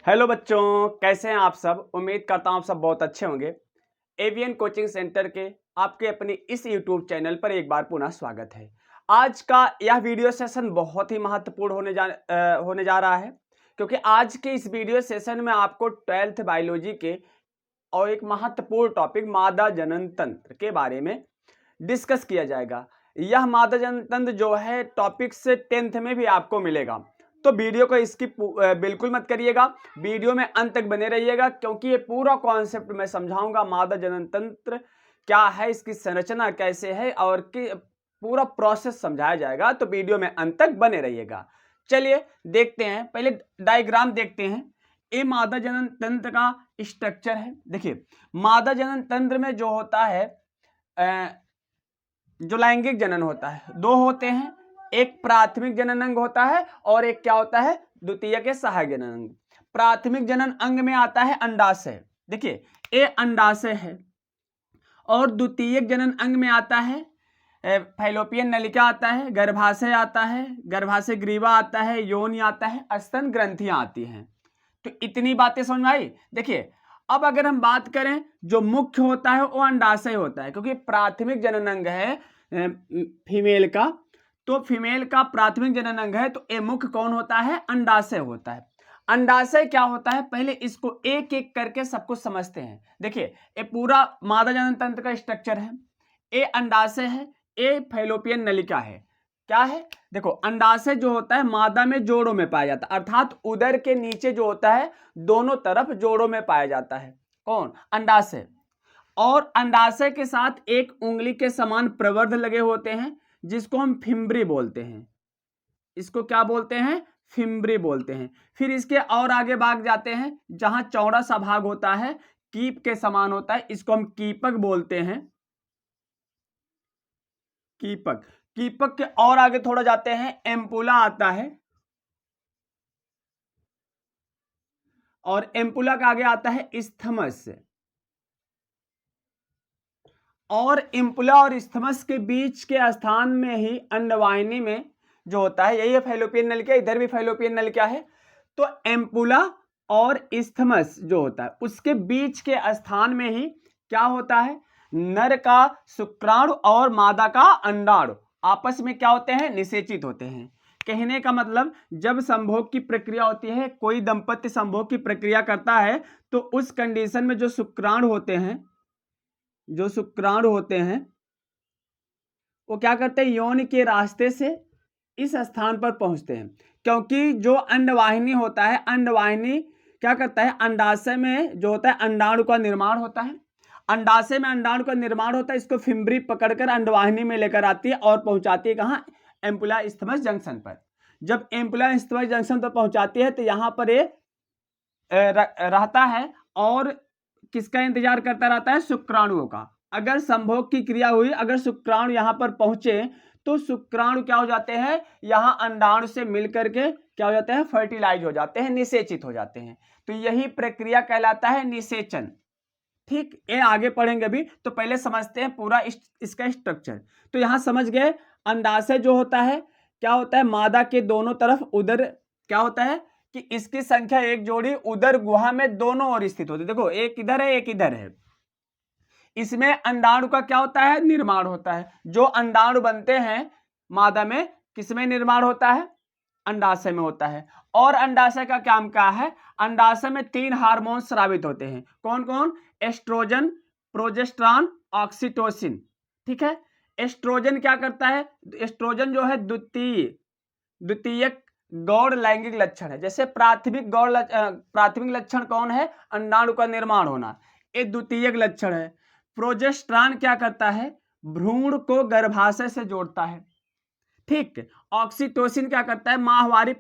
Hello बच्चों, कैसे हैं आप सब। उम्मीद करता हूं आप सब बहुत अच्छे होंगे। एवियन कोचिंग सेंटर के आपके अपने इस यूट्यूब चैनल पर एक बार पुनः स्वागत है। आज का यह वीडियो सेशन बहुत ही महत्वपूर्ण होने जा रहा है, क्योंकि आज के इस वीडियो सेशन में आपको 12th बायोलॉजी के और एक महत्वपूर्ण टॉपिक मादा जनन तंत्र के बारे में डिस्कस किया जाएगा। यह मादा जनन तंत्र जो है टॉपिक से 10th में भी आपको मिलेगा, तो वीडियो को स्किप बिल्कुल मत करिएगा, वीडियो में अंत तक बने रहिएगा, क्योंकि ये पूरा कॉन्सेप्ट मैं समझाऊंगा। मादा जनन तंत्र क्या है, इसकी संरचना कैसे है और पूरा प्रोसेस समझाया जाएगा, तो वीडियो में अंत तक बने रहिएगा। चलिए देखते हैं, पहले डायग्राम देखते हैं। ये मादा जनन तंत्र का स्ट्रक्चर है। देखिए, मादा जनन तंत्र में जो होता है जो लैंगिक जनन होता है, दो होते हैं। एक प्राथमिक जनन अंग होता है और एक क्या होता है, द्वितीयक के सहायक जनन अंग। प्राथमिक जनन अंग में आता है अंडाशय। देखिए, ये अंडाशय है। और द्वितीयक जनन अंग में आता है फैलोपियन नलिका आता है, गर्भाशय आता है, गर्भाशय ग्रीवा आता है, योनि आता है, स्तन ग्रंथियां आती हैं। तो इतनी बातें समझ में आई। देखिए, अब अगर हम बात करें, जो मुख्य होता है वो अंडाशय होता है, क्योंकि प्राथमिक जनन अंग है फीमेल का, तो फीमेल का प्राथमिक जनन अंग है, तो ये मुख्य कौन होता है, अंडाशय होता है। अंडाशय क्या होता है, पहले इसको एक एक करके सब कुछ समझते हैं। देखिए, ये पूरा मादा जनन तंत्र का स्ट्रक्चर है। ये अंडाशय है, ये फैलोपियन नलिका है। क्या है, देखो, अंडाशय जो होता है मादा में जोड़ों में पाया जाता है, अर्थात उदर के नीचे जो होता है दोनों तरफ जोड़ों में पाया जाता है। कौन, अंडाशय। और अंडाशय के साथ एक उंगली के समान प्रवर्ध लगे होते हैं, जिसको हम फिम्बरी बोलते हैं। इसको क्या बोलते हैं, फिम्बरी बोलते हैं। फिर इसके और आगे भाग जाते हैं, जहां चौड़ा सा भाग होता है, कीप के समान होता है, इसको हम कीपक बोलते हैं। कीपक। कीपक के और आगे थोड़ा जाते हैं, एम्पुला आता है, और एम्पुला का आगे आता है इस्थमस। और एम्पुला और इस्थमस के बीच के स्थान में ही अंडवाहिनी में जो होता है, यही है फैलोपियन नलिका, इधर भी फैलोपियन नलिका है। तो एम्पुला और इस्थमस जो होता है उसके बीच के स्थान में ही क्या होता है, नर का शुक्राणु और मादा का अंडाणु आपस में क्या होते हैं, निषेचित होते हैं। कहने का मतलब, जब संभोग की प्रक्रिया होती है, कोई दंपत्ति संभोग की प्रक्रिया करता है, तो उस कंडीशन में जो शुक्राणु होते हैं वो क्या करते हैं, यौन के रास्ते से इस स्थान पर पहुंचते हैं। क्योंकि जो अंडवाहिनी होता है, अंडवाहिनी क्या करता है, अंडाशय में जो होता है अंडाणु का निर्माण होता है। अंडाशय में अंडाणु का निर्माण होता है, इसको फिम्बरी पकड़कर अंडवाहिनी में लेकर आती है और पहुंचाती है कहां, एम्पुला इस्थमस जंक्शन पर। जब एम्पुला इस्थमस जंक्शन पर पहुंचाती है, तो यहां पर ये रहता है और किसका इंतजार करता रहता है, शुक्राणुओं का। अगर संभोग की क्रिया हुई, अगर शुक्राणु यहां पर पहुंचे, तो शुक्राणु क्या हो जाते हैं, यहां अंडाणु से मिलकर के क्या हो जाते हैं, फर्टिलाइज हो जाते हैं, निषेचित हो जाते हैं। तो यही प्रक्रिया कहलाता है निषेचन। ठीक, ये आगे पढ़ेंगे भी, तो पहले समझते हैं पूरा इसका स्ट्रक्चर। तो यहां समझ गए, अंडाशय जो होता है क्या होता है, मादा के दोनों तरफ उदर क्या होता है कि इसकी संख्या एक जोड़ी उदर गुहा में दोनों ओर स्थित होती है। देखो, एक इधर है, एक इधर है। इसमें अंडाणु का क्या होता है, निर्माण होता है। जो अंडाणु बनते हैं मादा में, किसमें निर्माण होता है, अंडाशय में होता है। और अंडाशय का काम क्या है, अंडाशय में 3 हार्मोन स्रावित होते हैं। कौन कौन, एस्ट्रोजन, प्रोजेस्टेरॉन, ऑक्सीटोसिन। ठीक है, एस्ट्रोजन क्या करता है, एस्ट्रोजन जो है द्वितीयक गौड़ लैंगिक लक्षण है। जैसे प्राथमिक लक्षण कौन है, अंडाणु का निर्माण होना, ये द्वितीयक लक्षण है। प्रोजेस्टेरॉन क्या करता है, भ्रूण को गर्भाशय से जोड़ता है। ठीक, ऑक्सीटोसिन क्या करता है, माहवारी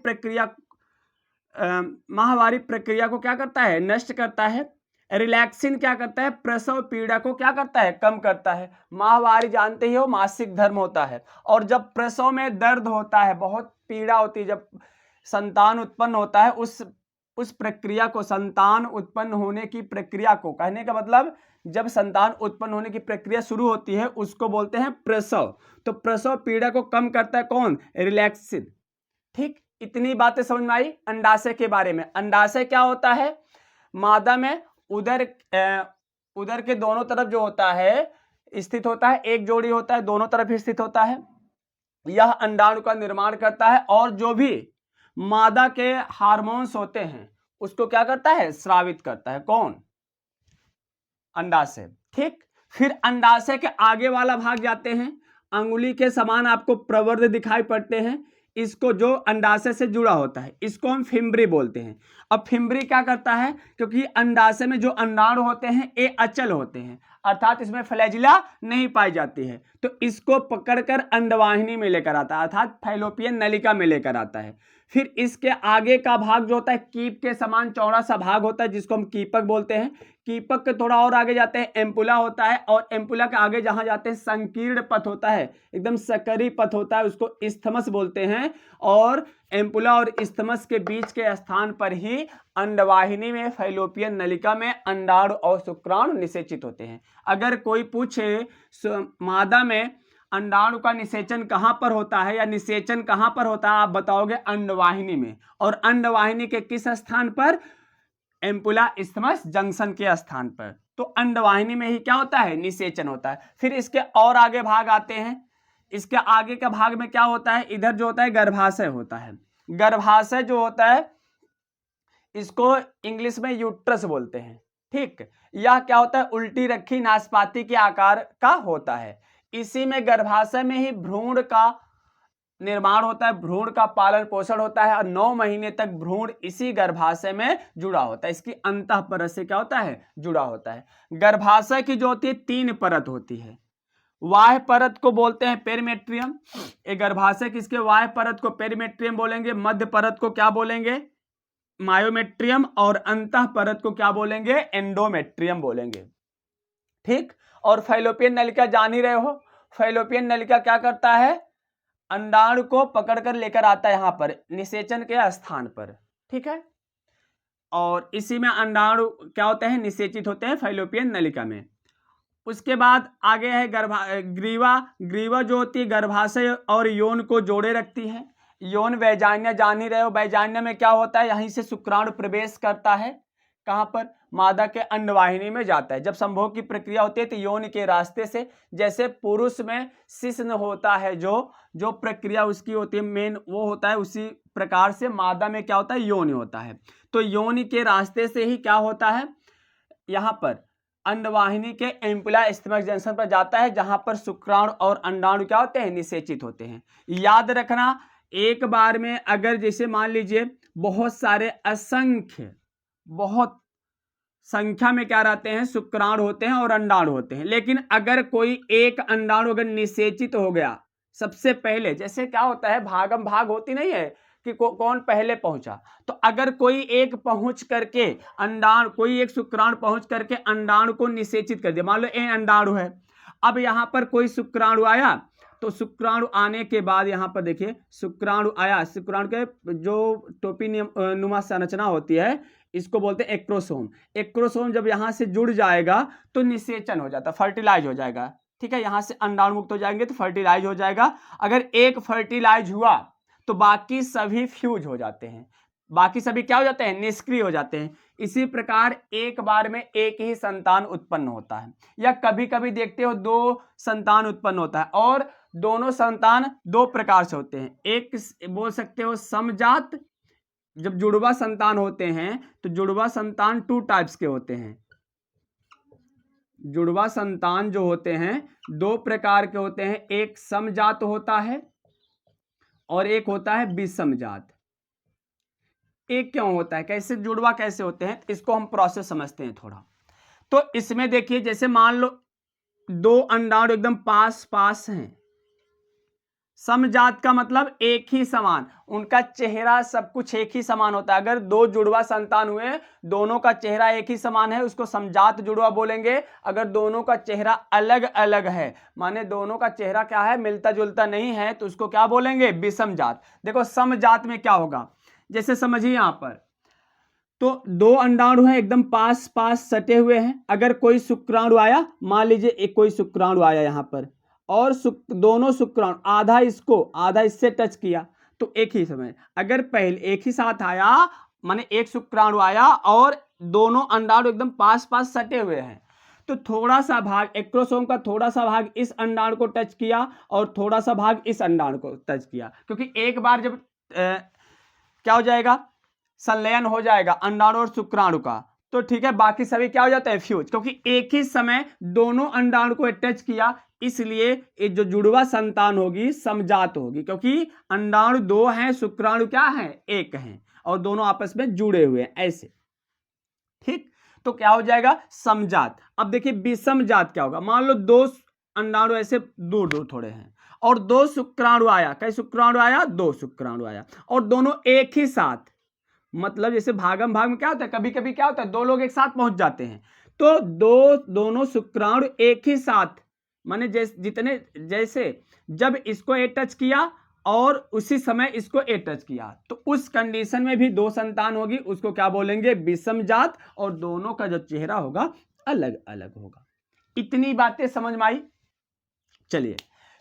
प्रक्रिया को क्या करता है, नष्ट करता है। रिलैक्सिन क्या करता है, प्रसव पीड़ा को क्या करता है, कम करता है। माहवारी जानते ही हो, मासिक धर्म होता है, और जब प्रसव में दर्द होता है, बहुत पीड़ा होती है, जब संतान उत्पन्न होता है, उस प्रक्रिया को, संतान उत्पन्न होने की प्रक्रिया को, कहने का मतलब जब संतान उत्पन्न होने की प्रक्रिया शुरू होती है, उसको बोलते हैं प्रसव। तो प्रसव पीड़ा को कम करता है कौन, रिलैक्सिन। ठीक, इतनी बातें समझ में आई अंडाशय के बारे में। अंडाशय क्या होता है? मादा में उदर के दोनों तरफ जो होता है स्थित होता है, एक जोड़ी होता है, दोनों तरफ स्थित होता है। यह अंडाणु का निर्माण करता है और जो भी मादा के हार्मोन्स होते हैं उसको क्या करता है? स्रावित करता है। कौन? अंडाशय। ठीक, फिर अंडाशय के आगे वाला भाग जाते हैं, अंगुली के समान आपको प्रवर्ध दिखाई पड़ते हैं, इसको जो अंडाशय से जुड़ा होता है इसको हम फिम्बरी बोलते हैं। अब फिम्बरी क्या करता है? क्योंकि अंडाशय में जो अंडाणु होते हैं ये अचल होते हैं, अर्थात इसमें फ्लैजिला नहीं पाई जाती है, तो इसको पकड़कर अंडवाहिनी में लेकर आता है, अर्थात फैलोपियन नलिका में लेकर आता है। फिर इसके आगे का भाग जो होता है कीप के समान चौड़ा सा भाग होता है जिसको हम कीपक बोलते हैं। कीपक के थोड़ा और आगे जाते हैं एम्पुला होता है, और एम्पुला के आगे जहां जाते हैं संकीर्ण पथ होता है, एकदम सकरी पथ होता है, उसको इस्थमस बोलते हैं। और एम्पुला और इस्थमस के बीच के स्थान पर ही अंडवाहिनी में फैलोपियन नलिका में अंडाणु और शुक्राणु निषेचित होते हैं। अगर कोई पूछे मादा में अंडाणु का निषेचन कहां पर होता है या निषेचन कहां पर होता है, आप बताओगे अंडवाहिनी में। और अंडवाहिनी के किस स्थान पर? एम्पुला इस्थमस जंक्शन के स्थान पर। तो अंडवाहिनी में ही क्या होता है? निषेचन होता है। फिर इसके और आगे भाग आते हैं, इसके आगे का भाग में क्या होता है? इधर जो होता है गर्भाशय होता है। गर्भाशय जो होता है इसको इंग्लिश में यूट्रस बोलते हैं। ठीक, यह क्या होता है? उल्टी रखी नाशपाती के आकार का होता है। इसी में गर्भाशय में ही भ्रूण का निर्माण होता है, भ्रूण का पालन पोषण होता है, और 9 महीने तक भ्रूण इसी गर्भाशय में जुड़ा होता है, इसकी अंतःपरत से क्या होता है? जुड़ा होता है। गर्भाशय की जो होती है 3 परत होती है। वाह्य परत को बोलते हैं पेरिमेट्रियम, एक गर्भाशय की इसके वाह्य परत को पेरिमेट्रियम बोलेंगे, मध्य परत को क्या बोलेंगे? मायोमेट्रियम, और अंतः परत को क्या बोलेंगे? एंडोमेट्रियम बोलेंगे। ठीक, और फैलोपियन नलिका जान ही रहे हो, फैलोपियन नलिका क्या करता है? अंडाणु को पकड़कर लेकर आता है यहां पर निषेचन के स्थान पर। ठीक है, और इसी में अंडाणु क्या होते हैं? निषेचित होते हैं फैलोपियन नलिका में। उसके बाद आगे है ग्रीवा। ग्रीवा जो होती है गर्भाशय और यौन को जोड़े रखती है। यौन वैजान्य जान ही रहे हो, वैजान्य में क्या होता है? यहीं से शुक्राणु प्रवेश करता है, कहां पर? मादा के अंडवाहिनी में जाता है। जब संभोग की प्रक्रिया होती है तो यौन के रास्ते से, जैसे पुरुष में शिश्न होता है, जो प्रक्रिया उसकी होती है मेन वो होता है, उसी प्रकार से मादा में क्या होता है? यौन होता है। तो यौन के रास्ते से ही क्या होता है? यहां पर अंडवाहिनी के एम्पुला इस्थमस जंक्शन पर जाता है, जहां पर शुक्राणु और अंडाणु क्या होते हैं? निषेचित होते हैं। याद रखना, एक बार में अगर जैसे मान लीजिए बहुत सारे असंख्य, बहुत संख्या में क्या रहते हैं? शुक्राणु होते हैं और अंडाणु होते हैं, लेकिन अगर कोई एक अंडाणु अगर निषेचित हो गया सबसे पहले, जैसे क्या होता है भागम भाग होती नहीं है कि कौन पहले पहुंचा, तो अगर कोई एक पहुंच करके अंडाणु, कोई एक शुक्राणु पहुंच करके अंडाणु को निषेचित कर दिया, मान लो ए अंडाणु है, अब यहां पर कोई शुक्राणु आया, तो शुक्राणु आने के बाद यहां पर देखिए शुक्राणु आया, शुक्राणु के जो टोपी नुमा संरचना होती है इसको बोलते हैं एक्रोसोम। एक्रोसोम जब यहां से जुड़ जाएगा तो निषेचन हो जाता है, फर्टिलाइज हो जाएगा। ठीक है, यहां से अंडाणु मुक्त हो जाएंगे तो फर्टिलाइज हो जाएगा। अगर एक फर्टिलाइज हुआ तो बाकी सभी फ्यूज हो जाते हैं, बाकी सभी क्या हो जाते हैं? निष्क्रिय हो जाते हैं। इसी प्रकार एक बार में एक ही संतान उत्पन्न होता है, या कभी कभी देखते हो 2 संतान उत्पन्न होता है, और दोनों संतान 2 प्रकार से होते हैं। एक बोल सकते हो समजात, जब जुड़वा संतान होते हैं तो जुड़वा संतान 2 टाइप्स के होते हैं। जुड़वा संतान जो होते हैं 2 प्रकार के होते हैं, एक समजात होता है और एक होता है विषमजात। एक क्यों होता है, कैसे जुड़वा कैसे होते हैं, इसको हम प्रोसेस समझते हैं थोड़ा। तो इसमें देखिए, जैसे मान लो 2 अंडाणु एकदम पास पास हैं, समजात का मतलब एक ही समान, उनका चेहरा सब कुछ एक ही समान होता है। अगर 2 जुड़वा संतान हुए, दोनों का चेहरा एक ही समान है, उसको समजात जुड़वा बोलेंगे। अगर दोनों का चेहरा अलग अलग है, माने दोनों का चेहरा क्या है? मिलता जुलता नहीं है, तो उसको क्या बोलेंगे? विषमजात। देखो समजात में क्या होगा, जैसे समझिए यहां पर तो 2 अंडाणु हैं एकदम पास पास सटे हुए हैं। अगर कोई शुक्राणु आया, मान लीजिए एक कोई शुक्राणु आया यहां पर, और दोनों शुक्राणु आधा इसको आधा इससे टच किया, तो एक ही समय अगर पहले एक ही साथ आया, माने एक शुक्राणु आया और दोनों अंडाणु एकदम पास पास सटे हुए हैं, तो थोड़ा सा भाग एक्रोसोम का थोड़ा सा भाग इस अंडाणु को टच किया और थोड़ा सा भाग इस अंडाणु को टच किया, क्योंकि एक बार जब क्या हो जाएगा, संलयन हो जाएगा अंडाणु और शुक्राणु का, तो ठीक है, बाकी सभी क्या हो जाते हैं, फ्यूज, क्योंकि एक ही समय दोनों अंडाणु को टच किया, इसलिए ये जो जुड़वा संतान होगी समजात होगी, क्योंकि अंडाणु 2 हैं, शुक्राणु क्या है, 1 है, और दोनों आपस में जुड़े हुए हैं ऐसे, ठीक, तो क्या हो जाएगा, समजात। अब देखिए विषमजात क्या होगा, मान लो 2 अंडाणु ऐसे दूर दूर थोड़े हैं और 2 शुक्राणु आया, कई शुक्राणु आया, 2 शुक्राणु आया और दोनों एक ही साथ, मतलब जैसे भागम भाग में क्या होता है, कभी कभी क्या होता है 2 लोग एक साथ पहुंच जाते हैं, तो दोनों शुक्राणु एक ही साथ, माने जैसे जब इसको ए टच किया और उसी समय इसको ए टच किया, तो उस कंडीशन में भी 2 संतान होगी, उसको क्या बोलेंगे, विषमजात, और दोनों का जो चेहरा होगा अलग अलग होगा। इतनी बातें समझ में आई। चलिए,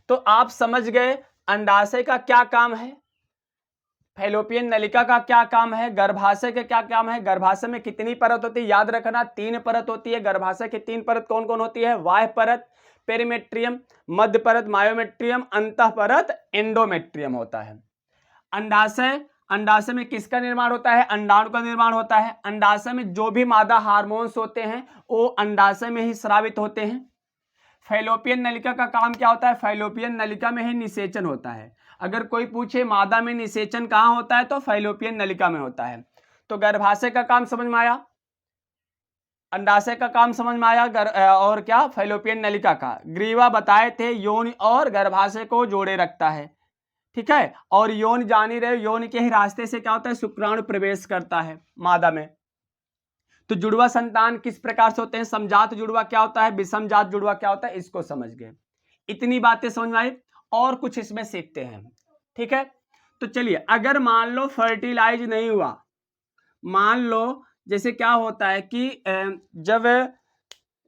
तो आप समझ गए अंडाशय का क्या काम है, फैलोपियन नलिका का क्या काम है, गर्भाशय का क्या काम है। गर्भाशय में कितनी परत होती है, याद रखना 3 परत होती है। गर्भाशय की 3 परत कौन कौन होती है, बाह्य परत पेरिमेट्रियम, मध्य परत मायोमेट्रियम, अंतः परत एंडोमेट्रियम होता है। अंडाशय में किसका निर्माण होता है, अंडाणु का निर्माण होता है। अंडाशय में जो भी मादा हार्मोन्स होते हैं वो अंडाशय में ही स्रावित होते हैं। फैलोपियन नलिका का काम क्या होता है, फैलोपियन नलिका में ही निषेचन होता है। अगर कोई पूछे मादा में निषेचन कहाँ होता है, तो फैलोपियन नलिका में होता है। तो गर्भाशय का काम समझ में आया, अंडाशय का काम समझ में आया, और क्या, फैलोपियन नलिका का। ग्रीवा बताए थे योनि और गर्भाशय को जोड़े रखता है, ठीक है, और योनि जान ही रहे, योनि के ही रास्ते से क्या होता है, शुक्राणु प्रवेश करता है मादा में। तो जुड़वा संतान किस प्रकार से होते हैं, समजात जुड़वा क्या होता है, विषमजात जुड़वा क्या होता है, इसको समझ गए। इतनी बातें समझ में आई, और कुछ इसमें सीखते हैं, ठीक है। तो चलिए, अगर मान लो फर्टिलाइज नहीं हुआ, मान लो जैसे क्या होता है कि जब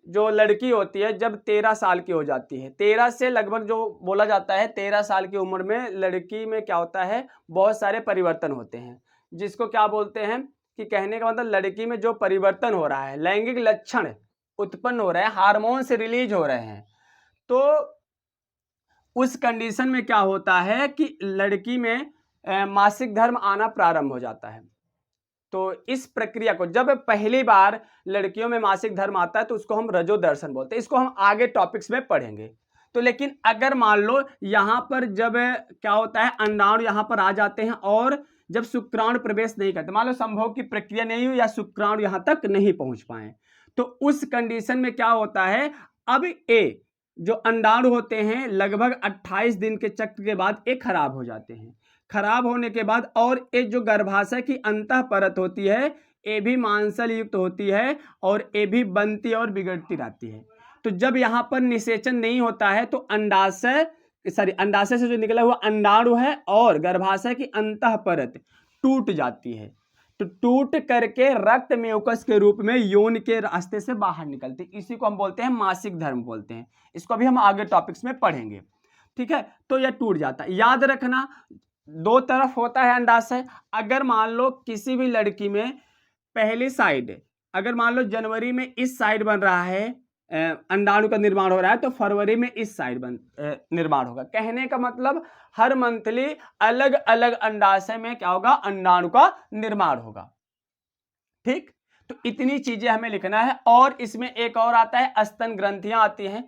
जो लड़की होती है जब 13 साल की हो जाती है, 13 से लगभग जो बोला जाता है 13 साल की उम्र में लड़की में क्या होता है, बहुत सारे परिवर्तन होते हैं, जिसको क्या बोलते हैं कि कहने का मतलब लड़की में जो परिवर्तन हो रहा है, लैंगिक लक्षण उत्पन्न हो रहे हैं, हार्मोन से रिलीज हो रहे हैं, तो उस कंडीशन में क्या होता है कि लड़की में मासिक धर्म आना प्रारंभ हो जाता है। तो इस प्रक्रिया को, जब पहली बार लड़कियों में मासिक धर्म आता है तो उसको हम रजोदर्शन बोलते हैं, इसको हम आगे टॉपिक्स में पढ़ेंगे। तो लेकिन अगर मान लो यहां पर जब क्या होता है, अंडाणु यहां पर आ जाते हैं और जब शुक्राणु प्रवेश नहीं करते, मान लो संभोग की प्रक्रिया नहीं हुई या शुक्राणु यहां तक नहीं पहुंच पाए, तो उस कंडीशन में क्या होता है, अब ए जो अंडाणु होते हैं लगभग 28 दिन के चक्र के बाद ये खराब हो जाते हैं। खराब होने के बाद और ये जो गर्भाशय की अंतः परत होती है ये भी मांसल युक्त होती है और ये भी बनती और बिगड़ती रहती है। तो जब यहाँ पर निषेचन नहीं होता है तो अंडाशय से जो निकला हुआ अंडाणु है और गर्भाशय की अंतः परत टूट जाती है, तो टूट करके रक्त म्यूकस के रूप में यौन के रास्ते से बाहर निकलती है। इसी को हम बोलते हैं मासिक धर्म बोलते हैं। इसको अभी हम आगे टॉपिक्स में पढ़ेंगे, ठीक है। तो यह टूट जाता है। याद रखना 2 तरफ होता है अंडाशय। अगर मान लो किसी भी लड़की में पहली साइड, अगर मान लो जनवरी में इस साइड बन रहा है, अंडाणु का निर्माण हो रहा है, तो फरवरी में इस साइड निर्माण होगा। कहने का मतलब हर मंथली अलग अलग अंडाशय में क्या होगा, अंडाणु का निर्माण होगा, ठीक। तो इतनी चीजें हमें लिखना है। और इसमें एक और आता है, स्तन ग्रंथियां आती हैं,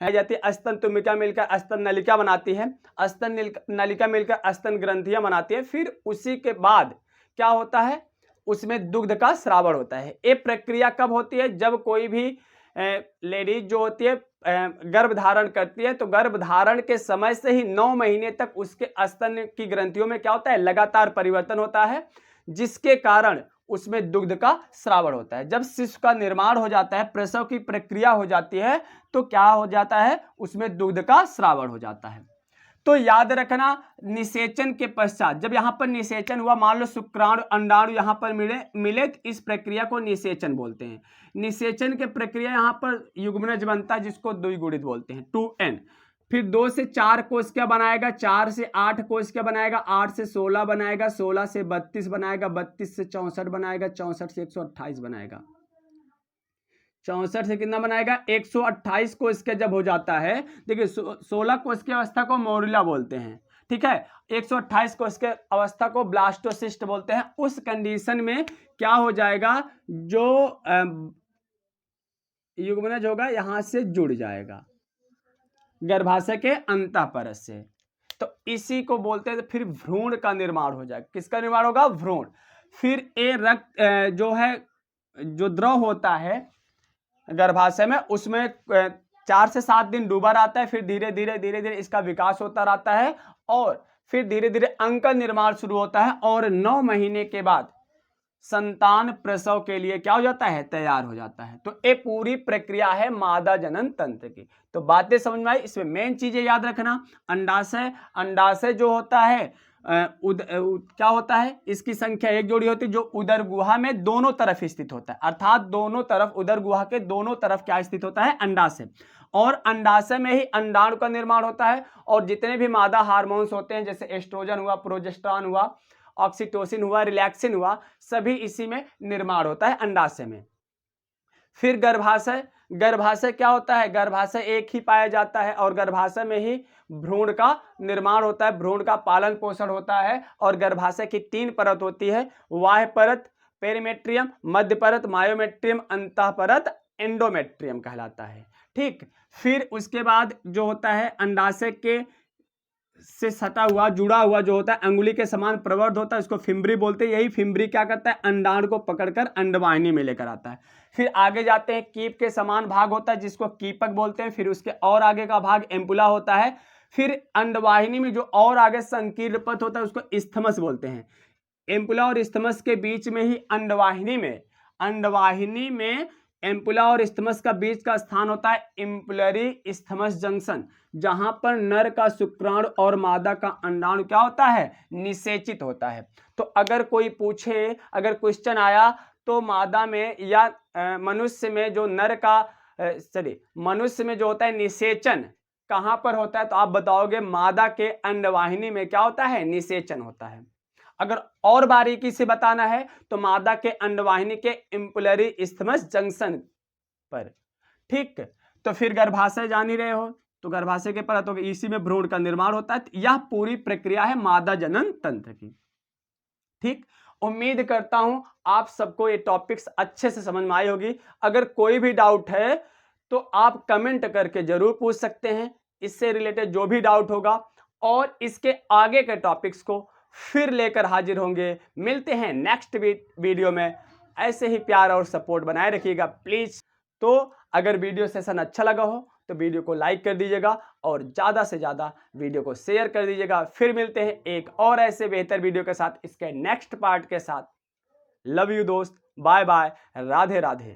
जाती है, स्तन तुमिका मिलकर स्तन नलिका बनाती है, स्तन नलिका मिलकर स्तन ग्रंथियां बनाती है। फिर उसी के बाद क्या होता है, उसमें दुग्ध का स्रावण होता है। ये प्रक्रिया कब होती है, जब कोई भी लेडीज जो होती है गर्भ धारण करती है, तो गर्भ धारण के समय से ही 9 महीने तक उसके स्तन की ग्रंथियों में क्या होता है, लगातार परिवर्तन होता है, जिसके कारण उसमें दुग्ध का स्रावण होता है। जब शिशु का निर्माण हो जाता है, प्रसव की प्रक्रिया हो जाती है, तो क्या हो जाता है, उसमें दुग्ध का स्रावण हो जाता है। तो याद रखना, निषेचन के पश्चात जब यहाँ पर निषेचन हुआ, मान लो शुक्राणु अंडाणु यहाँ पर मिले तो इस प्रक्रिया को निषेचन बोलते हैं। निषेचन के प्रक्रिया यहाँ पर युग्मनज बनता है, जिसको द्विगुणित बोलते हैं, 2n। फिर 2 से 4 कोशिका बनाएगा, 4 से 8 कोशिका बनाएगा, 8 से 16 बनाएगा, 16 से 32 बनाएगा, 32 से 64 बनाएगा, 64 से 128 बनाएगा। 64 से कितना बनाएगा? 128 कोशिका जब हो जाता है, देखिए 16 कोशिका अवस्था को मोरिला बोलते हैं, ठीक है, 128 कोशिका अवस्था को ब्लास्टोसिस्ट बोलते हैं। उस कंडीशन में क्या हो जाएगा, जो युग्मनज होगा यहां से जुड़ जाएगा गर्भाशय के अंतःपरश से, तो इसी को बोलते हैं। फिर भ्रूण का निर्माण हो जाएगा। किसका निर्माण होगा? भ्रूण। फिर ये रक्त जो है, जो द्रव होता है गर्भाशय में, उसमें 4 से 7 दिन डूबा रहता है, फिर धीरे धीरे इसका विकास होता रहता है और फिर धीरे धीरे अंग का निर्माण शुरू होता है और 9 महीने के बाद संतान प्रसव के लिए क्या हो जाता है? तैयार हो जाता है। तो ये पूरी प्रक्रिया है मादा जनन तंत्र की। तो बातें समझ में आई। इसमें मेन चीजें याद रखना, अंडाशय, अंडाशय जो होता है क्या होता है? इसकी संख्या 1 जोड़ी होती है, जो उदर गुहा में दोनों तरफ स्थित होता है, अर्थात दोनों तरफ, उदर गुहा के दोनों तरफ क्या स्थित होता है? अंडाशय। और अंडाशय में ही अंडाणु का निर्माण होता है और जितने भी मादा हार्मोन्स होते हैं, जैसे एस्ट्रोजन हुआ, प्रोजेस्टेरॉन हुआ, ऑक्सीटोसिन हुआ, रिलैक्सिन हुआ, सभी इसी में निर्माण होता है अंडाशय में। फिर गर्भाशय, गर्भाशय क्या होता है? गर्भाशय एक ही पाया जाता है और गर्भाशय में ही भ्रूण का निर्माण होता है, भ्रूण का पालन पोषण होता है। और गर्भाशय की 3 परत होती है, बाह्य परत पेरिमेट्रियम, मध्य परत मायोमेट्रियम, अंतः परत एंडोमेट्रियम कहलाता है, ठीक। फिर उसके बाद जो होता है अंडाशय के से सटा हुआ, जुड़ा हुआ जो होता है, अंगुली के समान प्रवर्ध होता है, इसको फिम्बरी बोलते हैं। यही फिम्बरी क्या करता है? अंडाणु को पकड़कर अंडवाहिनी में लेकर आता है। फिर आगे जाते हैं, कीप के समान भाग होता है जिसको कीपक बोलते हैं। फिर उसके और आगे का भाग एम्पुला होता है। फिर अंडवाहिनी में जो और आगे संकीर्ण पथ होता है उसको इस्थमस बोलते हैं। एम्पुला और इस्थमस के बीच में ही अंडवाहिनी में एम्पुला और इस्थमस का बीच का स्थान होता है इम्पुलरी इस्थमस जंक्शन, जहां पर नर का शुक्राणु और मादा का अंडाणु क्या होता है? निषेचित होता है। तो अगर कोई पूछे, अगर क्वेश्चन आया तो मादा में या मनुष्य में जो नर का मनुष्य में जो होता है निषेचन कहां पर होता है, तो आप बताओगे मादा के अंडवाहिनी में क्या होता है? निषेचन होता है। अगर और बारीकी से बताना है तो मादा के अंडवाहिनी के इम्पुलरी इस्थमस जंक्शन पर, ठीक। तो फिर गर्भाशय जान ही रहे हो, तो गर्भाशय के परतों के इसी में भ्रूण का निर्माण होता है। यह पूरी प्रक्रिया है मादा जनन तंत्र की, ठीक। उम्मीद करता हूं आप सबको ये टॉपिक्स अच्छे से समझ में आई होगी। अगर कोई भी डाउट है तो आप कमेंट करके जरूर पूछ सकते हैं, इससे रिलेटेड जो भी डाउट होगा, और इसके आगे के टॉपिक्स को फिर लेकर हाजिर होंगे। मिलते हैं नेक्स्ट वीडियो में। ऐसे ही प्यार और सपोर्ट बनाए रखिएगा प्लीज। तो अगर वीडियो सेशन अच्छा लगा हो तो वीडियो को लाइक कर दीजिएगा और ज़्यादा से ज़्यादा वीडियो को शेयर कर दीजिएगा। फिर मिलते हैं एक और ऐसे बेहतर वीडियो के साथ, इसके नेक्स्ट पार्ट के साथ। लव यू दोस्त, बाय बाय, राधे राधे।